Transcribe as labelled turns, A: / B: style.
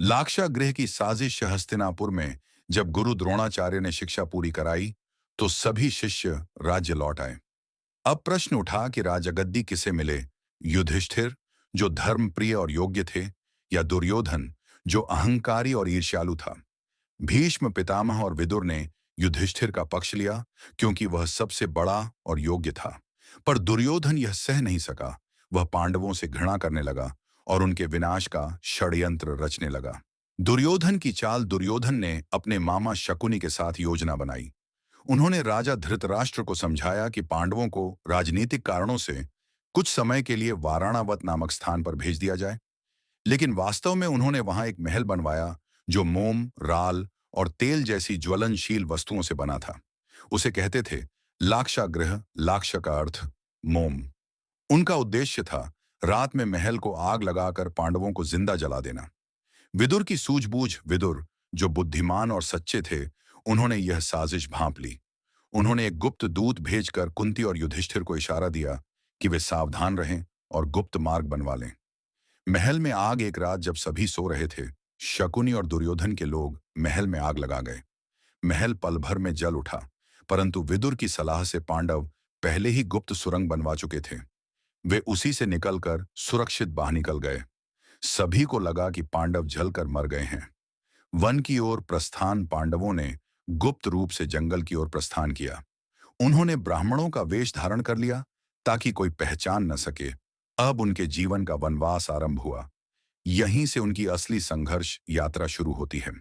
A: लाक्षागृह की साजिश हस्तिनापुर में जब गुरु द्रोणाचार्य ने शिक्षा पूरी कराई तो सभी शिष्य राज्य लौट आए। अब प्रश्न उठा कि राजगद्दी किसे मिले, युधिष्ठिर जो धर्मप्रिय और योग्य थे, या दुर्योधन जो अहंकारी और ईर्ष्यालु था। भीष्म पितामह और विदुर ने युधिष्ठिर का पक्ष लिया क्योंकि वह सबसे बड़ा और योग्य था। पर दुर्योधन यह सह नहीं सका। वह पांडवों से घृणा करने लगा और उनके विनाश का षड्यंत्र रचने लगा। दुर्योधन की चाल। दुर्योधन ने अपने मामा शकुनी के साथ योजना बनाई। उन्होंने राजा धृतराष्ट्र को समझाया कि पांडवों को राजनीतिक कारणों से कुछ समय के लिए वाराणावत नामक स्थान पर भेज दिया जाए। लेकिन वास्तव में उन्होंने वहां एक महल बनवाया जो मोम, राल और तेल जैसी ज्वलनशील वस्तुओं से बना था। उसे कहते थे लाक्षागृह। लाक्ष का अर्थ मोम। उनका उद्देश्य था रात में महल को आग लगाकर पांडवों को जिंदा जला देना। विदुर की सूझबूझ। विदुर जो बुद्धिमान और सच्चे थे, उन्होंने यह साजिश भांप ली। उन्होंने एक गुप्त दूत भेजकर कुंती और युधिष्ठिर को इशारा दिया कि वे सावधान रहें और गुप्त मार्ग बनवा लें। महल में आग। एक रात जब सभी सो रहे थे, शकुनी और दुर्योधन के लोग महल में आग लगा गए। महल पल भर में जल उठा, परंतु विदुर की सलाह से पांडव पहले ही गुप्त सुरंग बनवा चुके थे। वे उसी से निकलकर सुरक्षित बाहर निकल गए। सभी को लगा कि पांडव जलकर मर गए हैं। वन की ओर प्रस्थान। पांडवों ने गुप्त रूप से जंगल की ओर प्रस्थान किया। उन्होंने ब्राह्मणों का वेश धारण कर लिया ताकि कोई पहचान न सके। अब उनके जीवन का वनवास आरंभ हुआ। यहीं से उनकी असली संघर्ष यात्रा शुरू होती है।